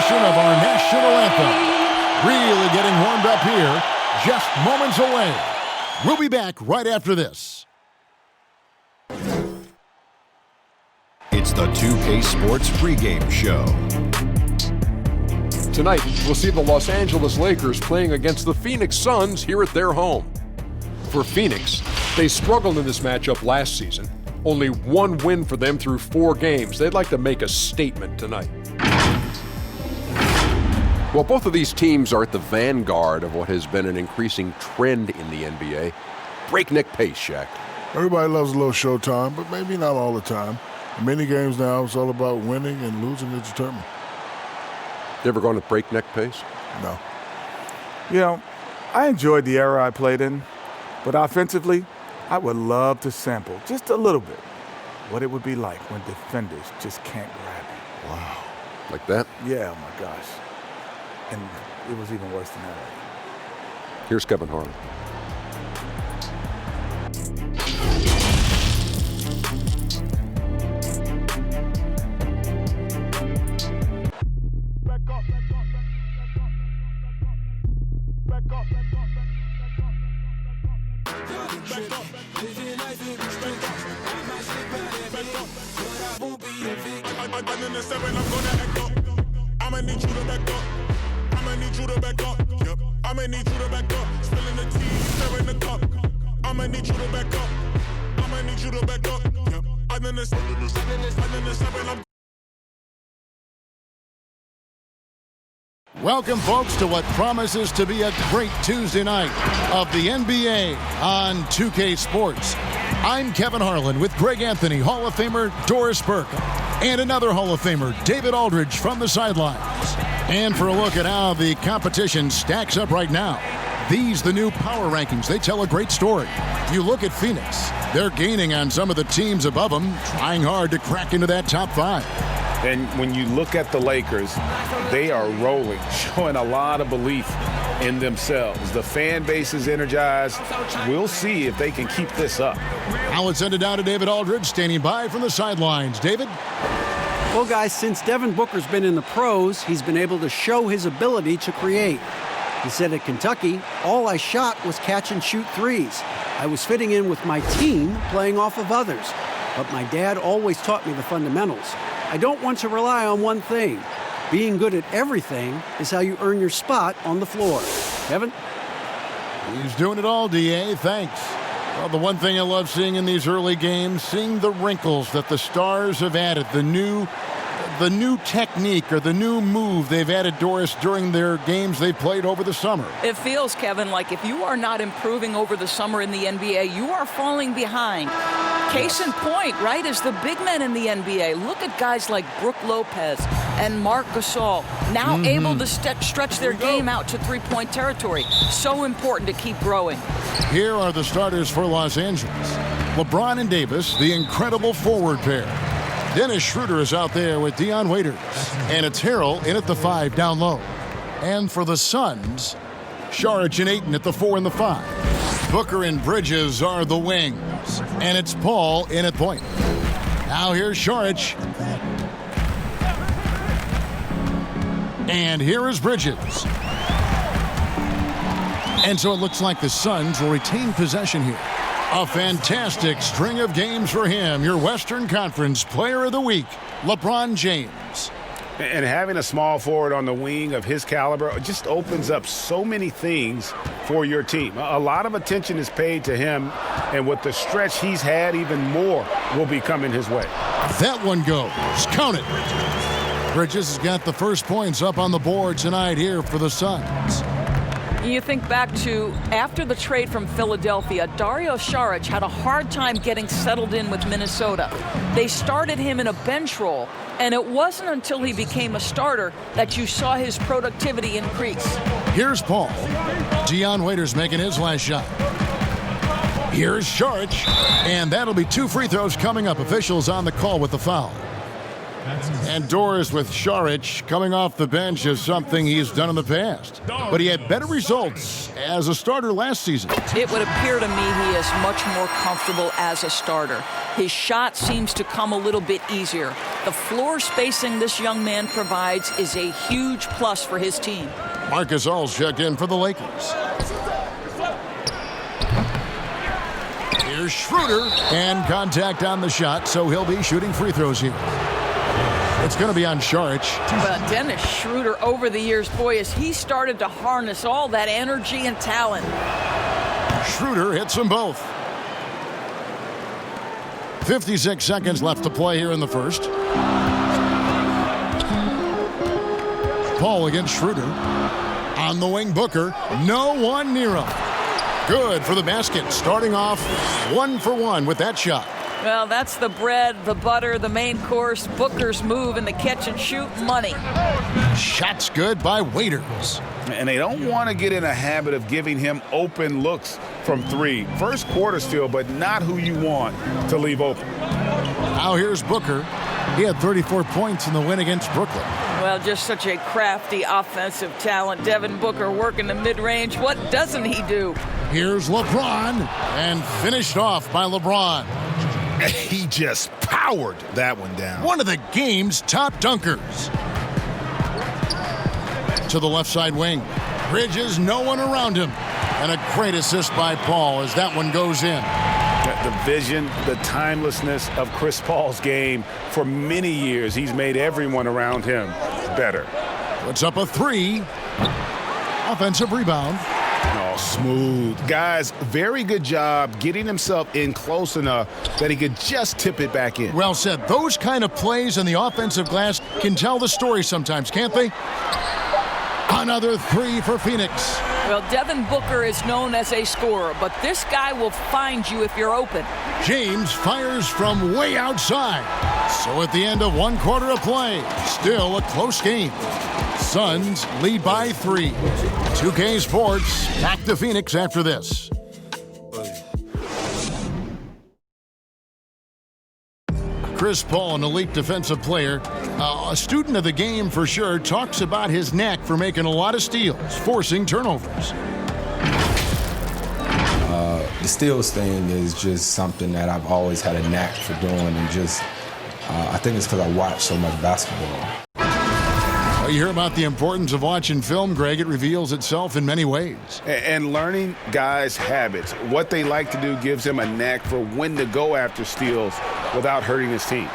rendition of our national anthem. Really getting warmed up here, just moments away. We'll be back right after this. It's the 2K Sports pregame show. Tonight, we'll see the Los Angeles Lakers playing against the Phoenix Suns here at their home. For Phoenix, they struggled in this matchup last season. Only one win for them through 4 games. They'd like to make a statement tonight. Well, both of these teams are at the vanguard of what has been an increasing trend in the NBA. Breakneck pace, Shaq. Everybody loves a little showtime, but maybe not all the time. In many games now, it's all about winning, and losing is determined. You ever gone with breakneck pace? No. You know, I enjoyed the era I played in, but offensively, I would love to sample just a little bit what it would be like when defenders just can't grab you. Wow. Like that? Yeah, oh my gosh. And it was even worse than that. Here's Kevin Harlan. Welcome, folks, to what promises to be a great Tuesday night of the NBA on 2K Sports. I'm Kevin Harlan with Greg Anthony, Hall of Famer Doris Burke, and another Hall of Famer, David Aldridge, from the sidelines. And for a look at how the competition stacks up right now, these the new power rankings. They tell a great story. You look at Phoenix, they're gaining on some of the teams above them, trying hard to crack into that top 5. And when you look at the Lakers, they are rolling, showing a lot of belief in themselves. The fan base is energized. We'll see if they can keep this up. Now let's send it down to David Aldridge, standing by from the sidelines. David? Well, guys, since Devin Booker's been in the pros, he's been able to show his ability to create. He said at Kentucky, all I shot was catch and shoot threes. I was fitting in with my team, playing off of others. But my dad always taught me the fundamentals. I don't want to rely on one thing. Being good at everything is how you earn your spot on the floor. Kevin? He's doing it all, D.A. Thanks. Well, the one thing I love seeing in these early games, seeing the wrinkles that the stars have added, the new technique or the new move they've added, Doris, during their games they played over the summer. It feels, Kevin, like if you are not improving over the summer in the NBA, you are falling behind. Case in point, right, is the big men in the NBA. Look at guys like Brook Lopez and Marc Gasol, now able to stretch their game out to three-point territory. So important to keep growing. Here are the starters for Los Angeles. LeBron and Davis, the incredible forward pair. Dennis Schroeder is out there with Dion Waiters. And it's Harrell in at the 5 down low. And for the Suns, Saric and Ayton at the 4 and the 5. Booker and Bridges are the wings. And it's Paul in at point. Now here's Saric. And here is Bridges. And so it looks like the Suns will retain possession here. A fantastic string of games for him. Your Western Conference Player of the Week, LeBron James. And having a small forward on the wing of his caliber just opens up so many things for your team. A lot of attention is paid to him, and with the stretch he's had, even more will be coming his way. That one goes. Count it. Bridges has got the first points up on the board tonight here for the Suns. You think back to after the trade from Philadelphia, Dario Saric had a hard time getting settled in with Minnesota. They started him in a bench role, and it wasn't until he became a starter that you saw his productivity increase. Here's Paul. Dion Waiters making his last shot. Here's Saric, and that'll be 2 free throws coming up. Officials on the call with the foul. And Doris with Saric coming off the bench is something he's done in the past. But he had better results as a starter last season. It would appear to me he is much more comfortable as a starter. His shot seems to come a little bit easier. The floor spacing this young man provides is a huge plus for his team. Marcus All's checked in for the Lakers. Here's Schroeder, and contact on the shot, so he'll be shooting free throws here. It's going to be on Saric. But Dennis Schroeder over the years, boy, as he started to harness all that energy and talent. Schroeder hits them both. 56 seconds left to play here in the first. Paul against Schroeder. On the wing, Booker. No one near him. Good for the basket. Starting off 1 for 1 with that shot. Well, that's the bread, the butter, the main course, Booker's move, and the catch and shoot money. Shots good by Waiters. And they don't want to get in a habit of giving him open looks from three. First quarter still, but not who you want to leave open. Now here's Booker. He had 34 points in the win against Brooklyn. Well, just such a crafty offensive talent. Devin Booker working the mid-range. What doesn't he do? Here's LeBron, and finished off by LeBron. He just powered that one down. One of the game's top dunkers. To the left side wing. Bridges, no one around him. And a great assist by Paul as that one goes in. The vision, the timelessness of Chris Paul's game. For many years, he's made everyone around him better. Puts up a three. Offensive rebound. Oh, smooth. Guys, very good job getting himself in close enough that he could just tip it back in. Well said. Those kind of plays in the offensive glass can tell the story sometimes, can't they? Another three for Phoenix. Well, Devin Booker is known as a scorer, but this guy will find you if you're open. James fires from way outside. So at the end of 1 quarter of play, still a close game. Suns lead by 3. 2K Sports back to Phoenix after this. Chris Paul, an elite defensive player, a student of the game for sure, talks about his knack for making a lot of steals, forcing turnovers. The steals thing is just something that I've always had a knack for doing, and just I think it's because I watch so much basketball. Well, you hear about the importance of watching film, Greg. It reveals itself in many ways. And learning guys' habits, what they like to do, gives him a knack for when to go after steals without hurting his team.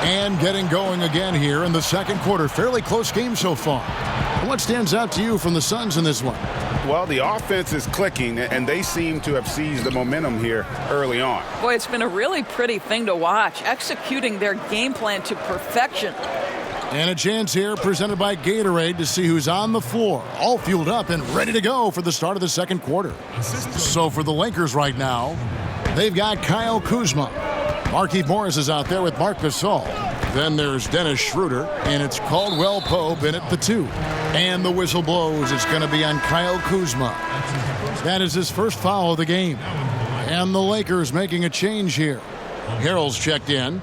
And getting going again here in the second quarter. Fairly close game so far. What stands out to you from the Suns in this one? Well, the offense is clicking, and they seem to have seized the momentum here early on. Boy, it's been a really pretty thing to watch, executing their game plan to perfection. And a chance here presented by Gatorade to see who's on the floor, all fueled up and ready to go for the start of the second quarter. So for the Lakers right now, they've got Kyle Kuzma. Markieff Morris is out there with Marc Gasol. Then there's Dennis Schroeder, and it's Caldwell Pope in at the 2. And the whistle blows. It's going to be on Kyle Kuzma. That is his first foul of the game. And the Lakers making a change here. Harrell's checked in.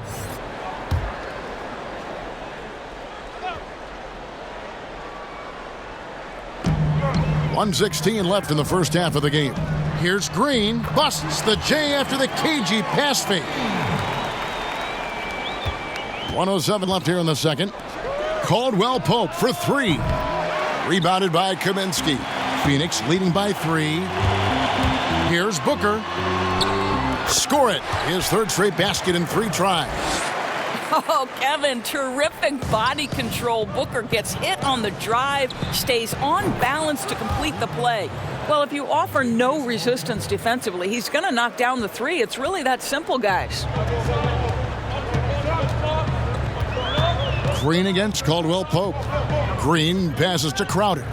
.116 left in the first half of the game. Here's Green. Busts the J after the cagey pass fake. 107 left here in the second. Caldwell Pope for 3. Rebounded by Kaminsky. Phoenix leading by 3. Here's Booker. Score it. His third straight basket in 3 tries. Oh, Kevin, terrific body control. Booker gets hit on the drive, stays on balance to complete the play. Well, if you offer no resistance defensively, he's going to knock down the 3. It's really that simple, guys. Green against Caldwell Pope. Green passes to Crowder.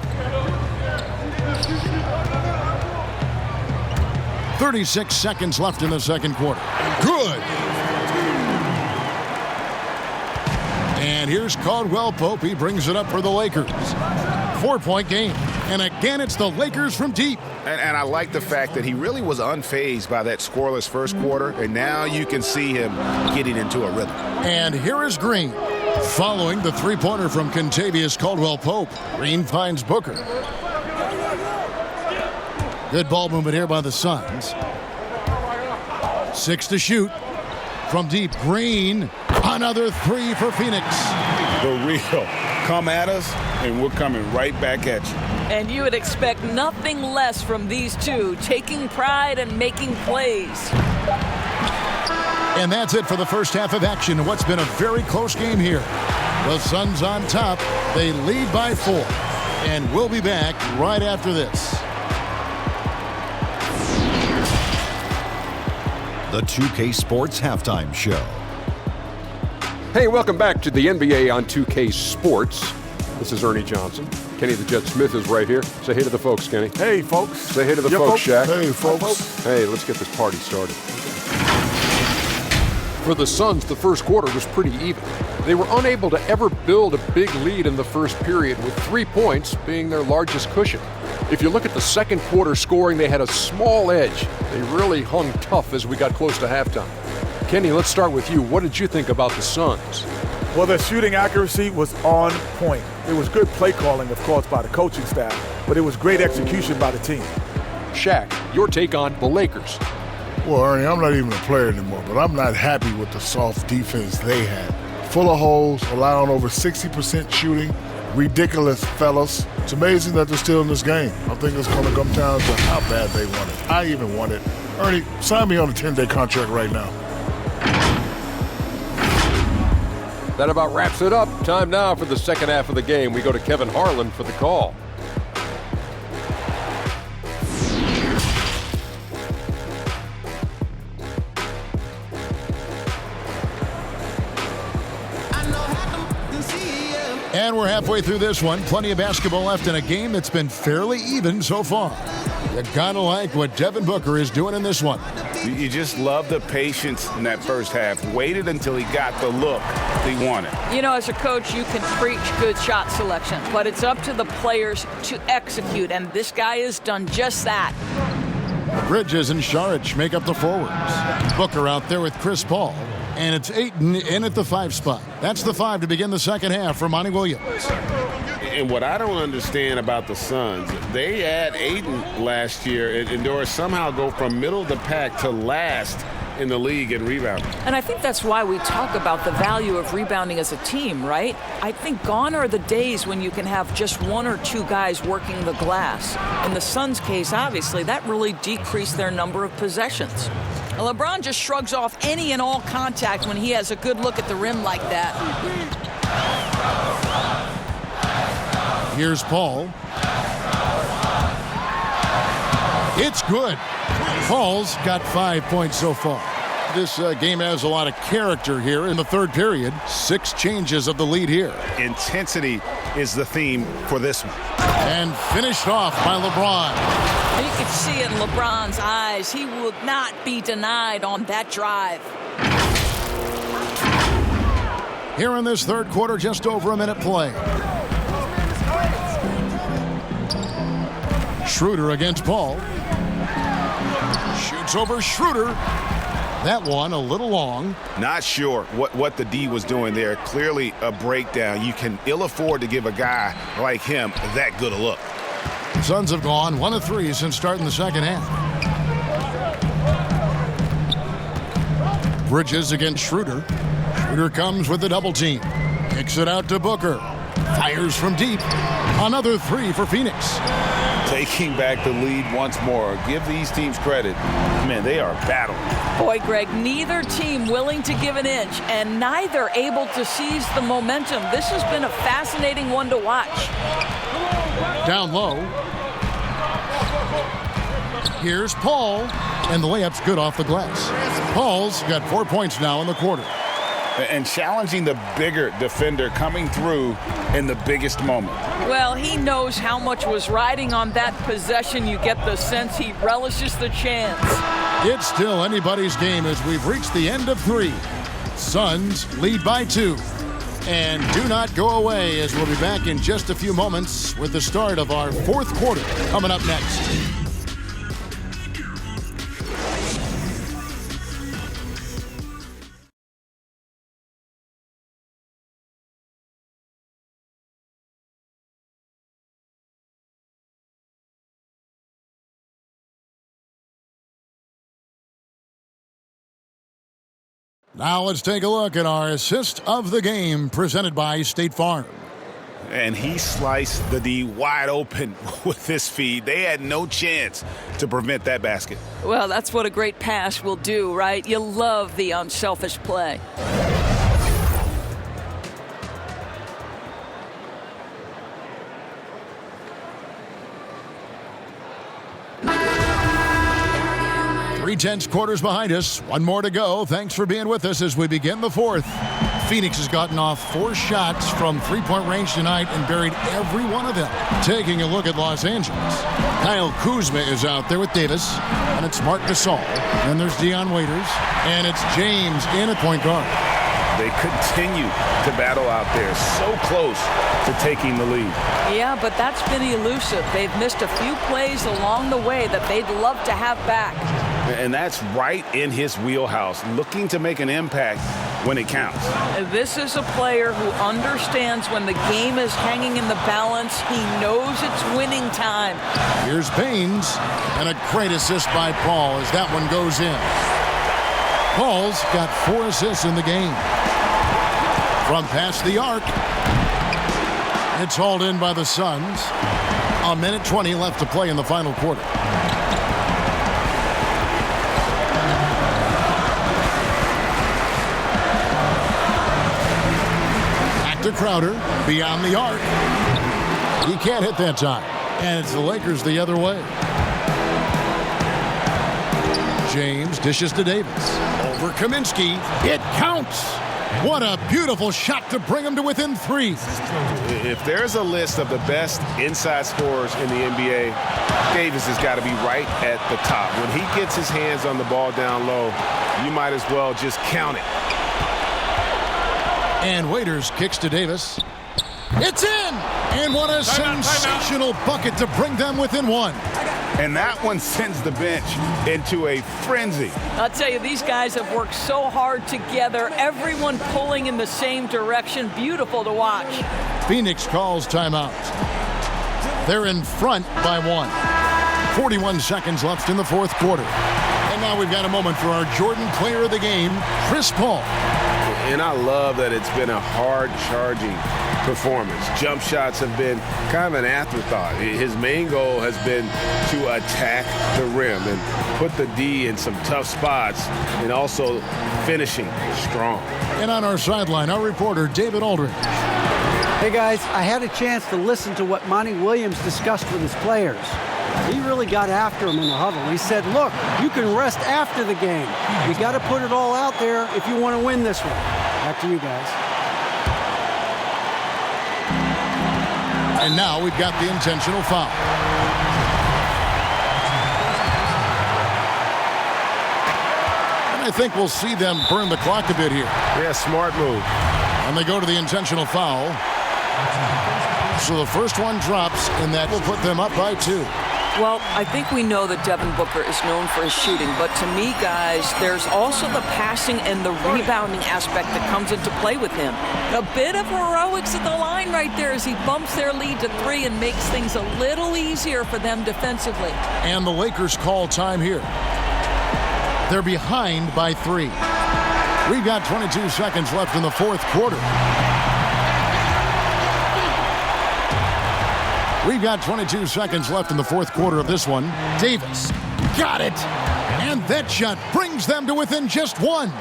36 seconds left in the second quarter. Good. And here's Caldwell Pope. He brings it up for the Lakers. 4-point game. And again, it's the Lakers from deep. And I like the fact that he really was unfazed by that scoreless first quarter, and now you can see him getting into a rhythm. And here is Green. Following the three-pointer from Contavious Caldwell-Pope, Green finds Booker. Good ball movement here by the Suns. 6 to shoot. From deep, Green. Another 3 for Phoenix. The real come at us, and we're coming right back at you. And you would expect nothing less from these two, taking pride and making plays. And that's it for the first half of action in what's been a very close game here. The Suns on top. They lead by 4. And we'll be back right after this. The 2K Sports Halftime Show. Hey, welcome back to the NBA on 2K Sports. This is Ernie Johnson. Kenny the Jet Smith is right here. Say hey to the folks, Kenny. Hey, folks. Say hey to the folks, Shaq. Hey, folks. Hey, let's get this party started. For the Suns, the first quarter was pretty even. They were unable to ever build a big lead in the first period, with 3 points being their largest cushion. If you look at the second quarter scoring, they had a small edge. They really hung tough as we got close to halftime. Kenny, let's start with you. What did you think about the Suns? Well, their shooting accuracy was on point. It was good play calling, of course, by the coaching staff, but it was great execution by the team. Shaq, your take on the Lakers. Well, Ernie, I'm not even a player anymore, but I'm not happy with the soft defense they had. Full of holes, allowing over 60% shooting. Ridiculous, fellas. It's amazing that they're still in this game. I think it's going to come down to how bad they want it. I even want it. Ernie, sign me on a 10-day contract right now. That about wraps it up. Time now for the second half of the game. We go to Kevin Harlan for the call. And we're halfway through this one. Plenty of basketball left in a game that's been fairly even so far. You gotta like what Devin Booker is doing in this one. You just love the patience in that first half. Waited until he got the look he wanted. You know, as a coach, you can preach good shot selection, but it's up to the players to execute, and this guy has done just that. Bridges and Saric make up the forwards. Booker out there with Chris Paul. And it's Ayton in at the 5 spot. That's the 5 to begin the second half for Monty Williams. And what I don't understand about the Suns, they had Ayton last year, and Doris somehow go from middle of the pack to last in the league in rebounding. And I think that's why we talk about the value of rebounding as a team, right? I think gone are the days when you can have just 1 or 2 guys working the glass. In the Suns' case, obviously, that really decreased their number of possessions. LeBron just shrugs off any and all contact when he has a good look at the rim like that. Here's Paul. It's good. Paul's got 5 points so far. This game has a lot of character here in the third period. 6 changes of the lead here. Intensity is the theme for this one. And finished off by LeBron. You could see it in LeBron's eyes. He would not be denied on that drive. Here in this third quarter, just over a minute play. Schroeder against Paul. Shoots over Schroeder. That one a little long. Not sure what the D was doing there. Clearly a breakdown. You can ill afford to give a guy like him that good a look. Suns have gone 1 of 3 since starting the second half. Bridges against Schroeder. Schroeder comes with the double team. Kicks it out to Booker. Fires from deep. Another 3 for Phoenix. Taking back the lead once more. Give these teams credit. Man, they are battling. Boy, Greg, neither team willing to give an inch and neither able to seize the momentum. This has been a fascinating one to watch. Down low. Here's Paul. And the layup's good off the glass. Paul's got 4 points now in the quarter. And challenging the bigger defender coming through in the biggest moment. Well, he knows how much was riding on that possession. You get the sense he relishes the chance. It's still anybody's game as we've reached the end of 3. Suns lead by 2. And do not go away as we'll be back in just a few moments with the start of our fourth quarter coming up next. Now let's take a look at our assist of the game presented by State Farm. And he sliced the D wide open with this feed. They had no chance to prevent that basket. Well, that's what a great pass will do, right? You love the unselfish play. Three-tenths quarters behind us. One more to go. Thanks for being with us as we begin the fourth. Phoenix has gotten off 4 shots from three-point range tonight and buried every one of them. Taking a look at Los Angeles. Kyle Kuzma is out there with Davis, and it's Marc Gasol. And there's Dion Waiters, and it's James in at point guard. They continue to battle out there, so close to taking the lead. Yeah, but that's been elusive. They've missed a few plays along the way that they'd love to have back. And that's right in his wheelhouse, looking to make an impact when it counts. This is a player who understands when the game is hanging in the balance. He knows it's winning time. Here's Baines, and a great assist by Paul as that one goes in. Paul's got 4 assists in the game. From past the arc, it's hauled in by the Suns. 1:20 left to play in the final quarter. To Crowder, beyond the arc. He can't hit that time. And it's the Lakers the other way. James dishes to Davis. Over Kaminsky. It counts. What a beautiful shot to bring him to within 3. If there's a list of the best inside scorers in the NBA, Davis has got to be right at the top. When he gets his hands on the ball down low, you might as well just count it. And Waiters kicks to Davis. It's in! And what a sensational bucket to bring them within 1. And that one sends the bench into a frenzy. I'll tell you, these guys have worked so hard together. Everyone pulling in the same direction. Beautiful to watch. Phoenix calls timeout. They're in front by 1. 41 seconds left in the fourth quarter. And now we've got a moment for our Jordan Player of the Game, Chris Paul. And I love that it's been a hard-charging performance. Jump shots have been kind of an afterthought. His main goal has been to attack the rim and put the D in some tough spots and also finishing strong. And on our sideline, our reporter, David Aldridge. Hey, guys, I had a chance to listen to what Monty Williams discussed with his players. He really got after him in the huddle. He said, look, you can rest after the game. You got to put it all out there if you want to win this one. Back to you guys. And now we've got the intentional foul. And I think we'll see them burn the clock a bit here. Yeah, smart move. And they go to the intentional foul. So the first one drops, and that will put them up by 2. Well, I think we know that Devin Booker is known for his shooting, but to me, guys, there's also the passing and the rebounding aspect that comes into play with him. A bit of heroics at the line right there as he bumps their lead to 3 and makes things a little easier for them defensively. And the Lakers call time here. They're behind by 3. We've got 22 seconds left in the fourth quarter. We've got 22 seconds left in the fourth quarter of this one. Davis got it. And that shot brings them to within just 1.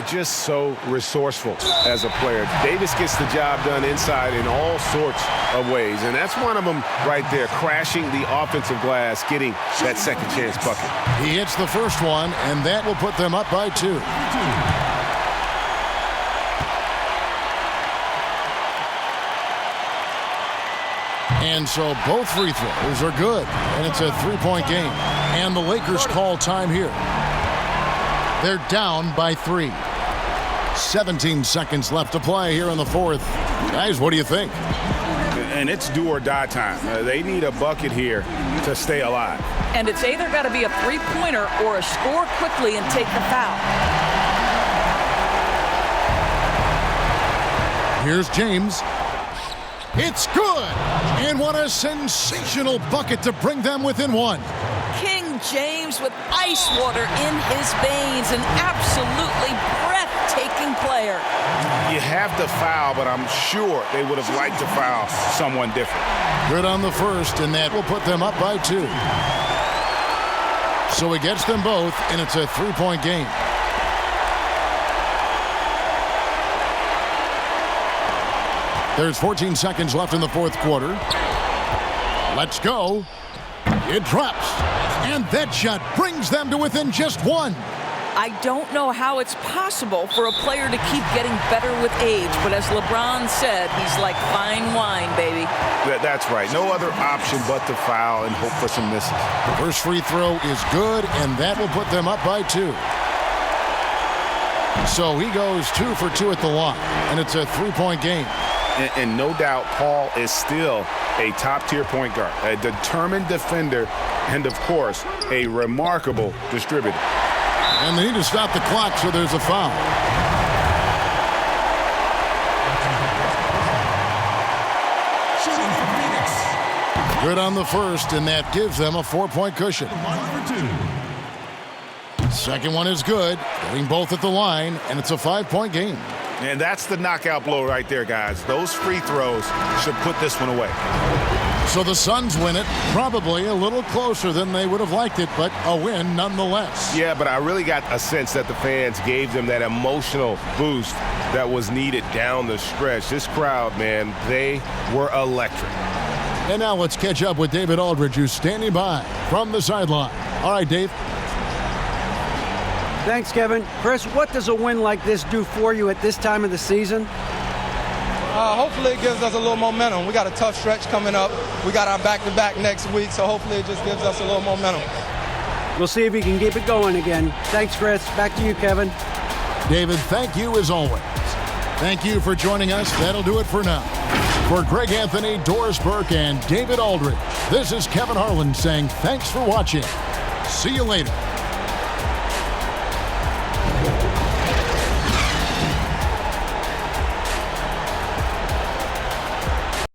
Just so resourceful as a player. Davis gets the job done inside in all sorts of ways. And that's one of them right there, crashing the offensive glass, getting that second chance bucket. He hits the first one, and that will put them up by 2. And so both free throws are good, and it's a 3-point game. And the Lakers call time here. They're down by 3. 17 seconds left to play here in the fourth. Guys, what do you think? And it's do or die time. They need a bucket here to stay alive. And it's either got to be a three-pointer or a score quickly and take the foul. Here's James. It's good! And what a sensational bucket to bring them within 1. King James with ice water in his veins. An absolutely breathtaking player. You have to foul, but I'm sure they would have liked to foul someone different. Good on the first, and that will put them up by 2. So he gets them both, and it's a 3-point game. There's 14 seconds left in the fourth quarter. Let's go. It drops. And that shot brings them to within just 1. I don't know how it's possible for a player to keep getting better with age, but as LeBron said, he's like fine wine, baby. That's right. No other option but to foul and hope for some misses. First free throw is good, and that will put them up by 2. So he goes 2 for 2 at the line, and it's a 3-point game. And no doubt Paul is still a top-tier point guard, a determined defender, and, of course, a remarkable distributor. And they need to stop the clock, so there's a foul. Good on the first, and that gives them a 4-point cushion. Second one is good, getting both at the line, and it's a 5-point game. And that's the knockout blow right there, guys. Those free throws should put this one away. So the Suns win it, probably a little closer than they would have liked it, but a win nonetheless. Yeah, but I really got a sense that the fans gave them that emotional boost that was needed down the stretch. This crowd, man, they were electric. And now let's catch up with David Aldridge, who's standing by from the sideline. All right, Dave. Thanks, Kevin. Chris, what does a win like this do for you at this time of the season? Hopefully it gives us a little momentum. We got a tough stretch coming up. We got our back-to-back next week, so hopefully it just gives us a little momentum. We'll see if he can keep it going again. Thanks, Chris. Back to you, Kevin. David, thank you as always. Thank you for joining us. That'll do it for now. For Greg Anthony, Doris Burke, and David Aldridge, this is Kevin Harlan saying thanks for watching. See you later.